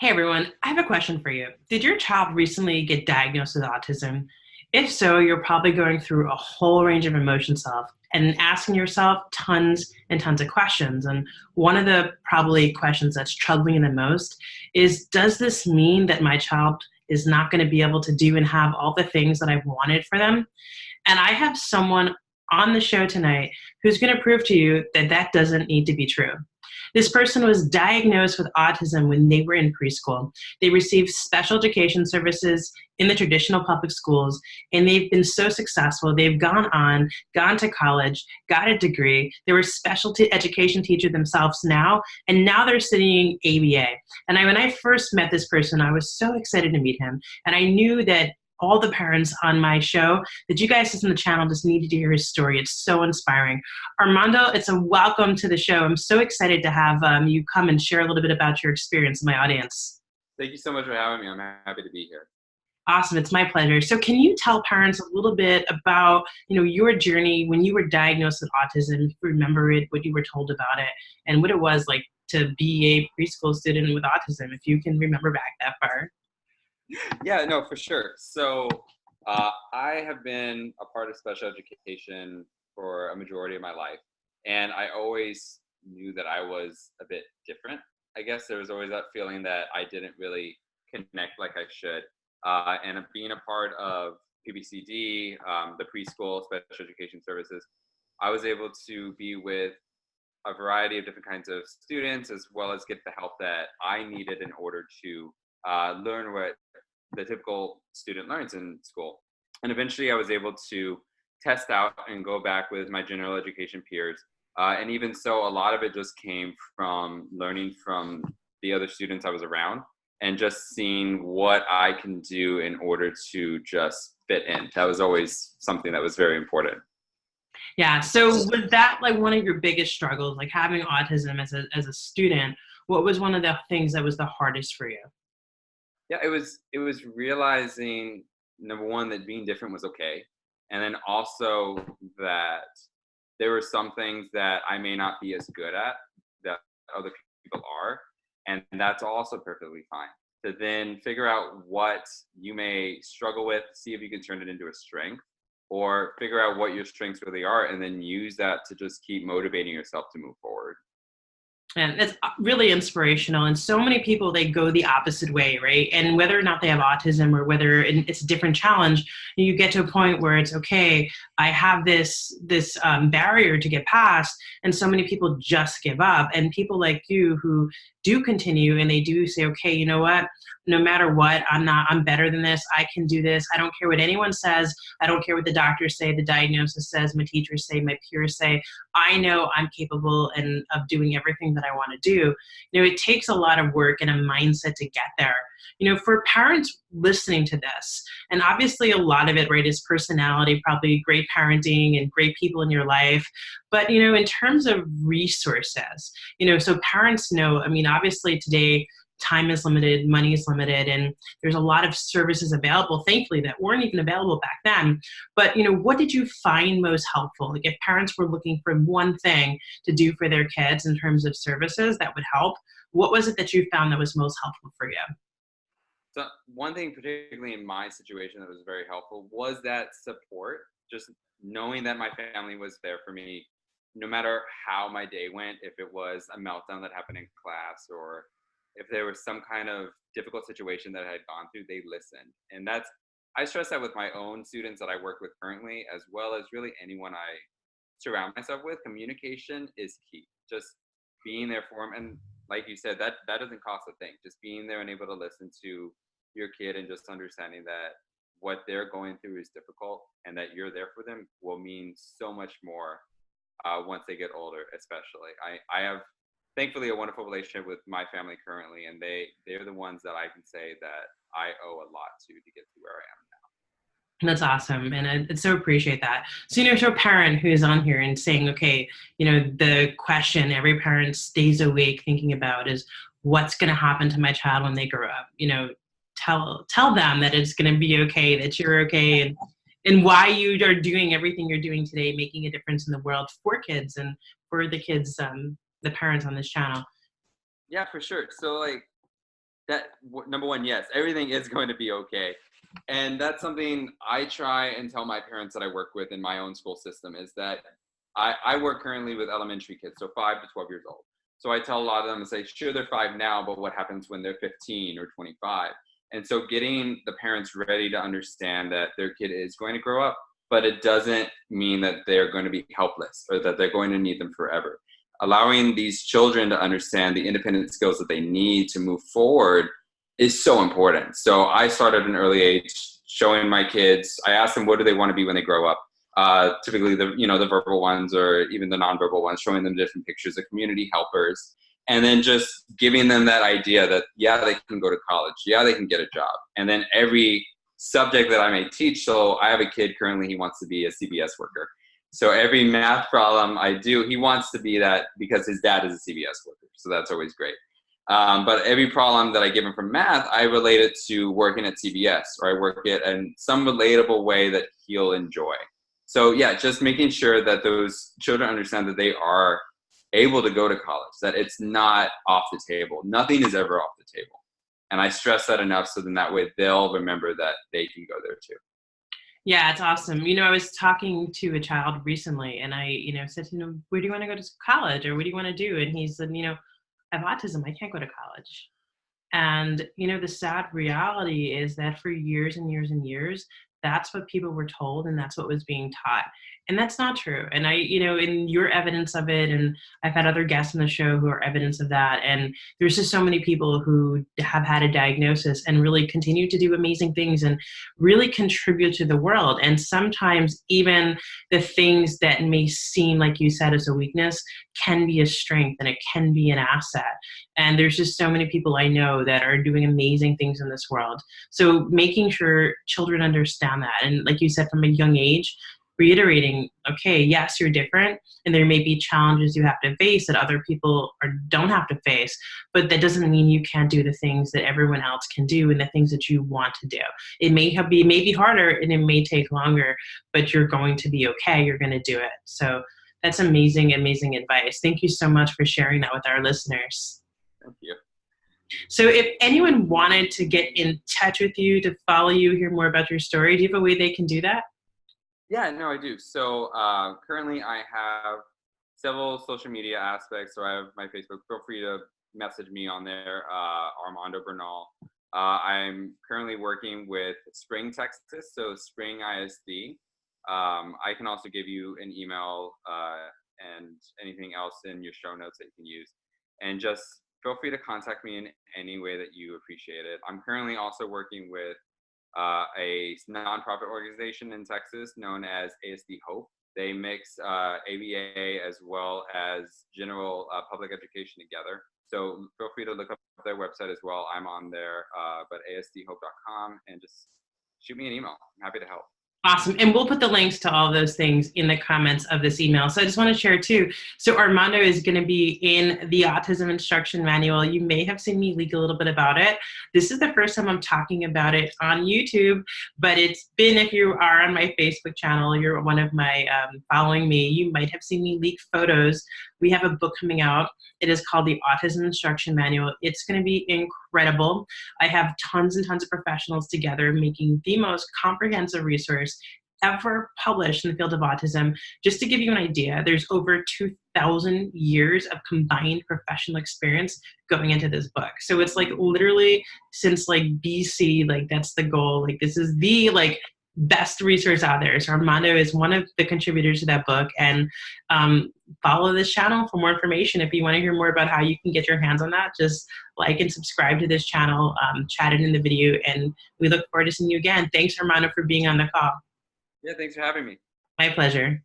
Hey everyone, I have a question for you. Did your child recently get diagnosed with autism? If so, you're probably going through a whole range of emotions and asking yourself tons and tons of questions. And one of the probably questions that's troubling you the most is, does this mean that my child is not going to be able to do and have all the things that I've wanted for them? And I have someone on the show tonight who's going to prove to you that that doesn't need to be true. This person was diagnosed with autism when they were in preschool. They received special education services in the traditional public schools, and they've been so successful. They've gone to college, got a degree. They were special education teacher themselves now, and now they're studying ABA. And when I first met this person, I was so excited to meet him, and I knew that all the parents on my show that you guys in the channel just needed to hear his story. It's so inspiring. Armando, it's a welcome to the show. I'm so excited to have you come and share a little bit about your experience in my audience. Thank you so much for having me. I'm happy to be here. Awesome, it's my pleasure. So can you tell parents a little bit about, your journey when you were diagnosed with autism, if you remember it, what you were told about it, and what it was like to be a preschool student with autism, if you can remember back that far? Yeah, no, for sure. So I have been a part of special education for a majority of my life. And I always knew that I was a bit different. I guess there was always that feeling that I didn't really connect like I should. And being a part of PBCD, the preschool special education services, I was able to be with a variety of different kinds of students as well as get the help that I needed in order to learn what the typical student learns in school. And eventually I was able to test out and go back with my general education peers. And even so, a lot of it just came from learning from the other students I was around and just seeing what I can do in order to just fit in. That was always something that was very important. Yeah. So was that like one of your biggest struggles, like having autism as a student? What was one of the things that was the hardest for you? Yeah, it was realizing, number one, that being different was okay, and then also that there were some things that I may not be as good at that other people are, and that's also perfectly fine. To then figure out what you may struggle with, see if you can turn it into a strength, or figure out what your strengths really are, and then use that to just keep motivating yourself to move forward. And it's really inspirational. And so many people, they go the opposite way, right? And whether or not they have autism or whether it's a different challenge, you get to a point where it's okay. I have this barrier to get past, and so many people just give up. And people like you who do continue and they do say, okay, you know what? No matter what, I'm better than this. I can do this. I don't care what anyone says. I don't care what the doctors say, the diagnosis says, my teachers say, my peers say. I know I'm capable and of doing everything that I want to do. It takes a lot of work and a mindset to get there. For parents listening to this, and obviously a lot of it, right, is personality, probably great parenting and great people in your life. But, in terms of resources, so parents know, I mean, obviously today, time is limited, money is limited, and there's a lot of services available, thankfully, that weren't even available back then. But, what did you find most helpful? Like if parents were looking for one thing to do for their kids in terms of services that would help, what was it that you found that was most helpful for you? So one thing, particularly in my situation, that was very helpful was that support. Just knowing that my family was there for me, no matter how my day went. If it was a meltdown that happened in class, or if there was some kind of difficult situation that I had gone through, they listened. And I stress that with my own students that I work with currently, as well as really anyone I surround myself with. Communication is key. Just being there for them, and like you said, that doesn't cost a thing. Just being there and able to listen to your kid and just understanding that what they're going through is difficult and that you're there for them will mean so much more once they get older. Especially, I have thankfully a wonderful relationship with my family currently, and they're the ones that I can say that I owe a lot to get to where I am. That's awesome. And I so appreciate that. So, so a parent who's on here and saying, okay, the question every parent stays awake thinking about is what's going to happen to my child when they grow up? Tell them that it's going to be okay, that you're okay, and why you are doing everything you're doing today, making a difference in the world for kids and for the kids, the parents on this channel. Yeah, for sure. So like Number one, yes, everything is going to be okay. And that's something I try and tell my parents that I work with in my own school system, is that I work currently with elementary kids, so 5 to 12 years old. So I tell a lot of them and say, sure, they're 5 now, but what happens when they're 15 or 25? And so getting the parents ready to understand that their kid is going to grow up, but it doesn't mean that they're going to be helpless or that they're going to need them forever. Allowing these children to understand the independent skills that they need to move forward is so important. So I started at an early age showing my kids, I asked them, what do they want to be when they grow up? Typically the verbal ones or even the nonverbal ones, showing them different pictures of community helpers, and then just giving them that idea that, yeah, they can go to college. Yeah, they can get a job. And then every subject that I may teach. So I have a kid currently, he wants to be a CBS worker. So every math problem I do, he wants to be that because his dad is a CBS worker. So that's always great. But every problem that I give him from math, I relate it to working at CBS, or I work it in some relatable way that he'll enjoy. So yeah, just making sure that those children understand that they are able to go to college, that it's not off the table. Nothing is ever off the table. And I stress that enough so then that way they'll remember that they can go there too. Yeah, it's awesome. I was talking to a child recently and I, said to him, where do you want to go to college or what do you want to do? And he said, I have autism. I can't go to college. And, the sad reality is that for years and years and years, that's what people were told and that's what was being taught. And that's not true. And and you're evidence of it. And I've had other guests on the show who are evidence of that. And there's just so many people who have had a diagnosis and really continue to do amazing things and really contribute to the world. And sometimes even the things that may seem, like you said, as a weakness can be a strength and it can be an asset. And there's just so many people I know that are doing amazing things in this world. So making sure children understand that. And like you said, from a young age, reiterating, okay, yes, you're different, and there may be challenges you have to face that other people don't have to face, but that doesn't mean you can't do the things that everyone else can do and the things that you want to do. It may be harder and it may take longer, but you're going to be okay. You're going to do it. So that's amazing, amazing advice. Thank you so much for sharing that with our listeners. Thank you. So if anyone wanted to get in touch with you, to follow you, hear more about your story, do you have a way they can do that? Yeah, no, I do. So currently I have several social media aspects. So I have my Facebook. Feel free to message me on there, Armando Bernal. I'm currently working with Spring, Texas, so Spring ISD. I can also give you an email and anything else in your show notes that you can use. And just feel free to contact me in any way that you appreciate it. I'm currently also working with a nonprofit organization in Texas known as ASD Hope. They mix ABA as well as general public education together. So feel free to look up their website as well. I'm on there, but asdhope.com, and just shoot me an email. I'm happy to help. Awesome. And we'll put the links to all those things in the comments of this email. So I just want to share too. So Armando is going to be in the Autism Instruction Manual. You may have seen me leak a little bit about it. This is the first time I'm talking about it on YouTube, but it's been, if you are on my Facebook channel, you're one of my following me, you might have seen me leak photos. We have a book coming out. It is called the Autism Instruction Manual. It's going to be incredible. I have tons and tons of professionals together making the most comprehensive resource ever published in the field of autism. Just to give you an idea, there's over 2,000 years of combined professional experience going into this book. So it's like literally since like BC, like that's the goal. Like this is the best resource out there. So Armando is one of the contributors to that book, and follow this channel for more information. If you want to hear more about how you can get your hands on that, just like and subscribe to this channel, chat it in the video, and we look forward to seeing you again. Thanks, Armando, for being on the call. Yeah, thanks for having me. My pleasure.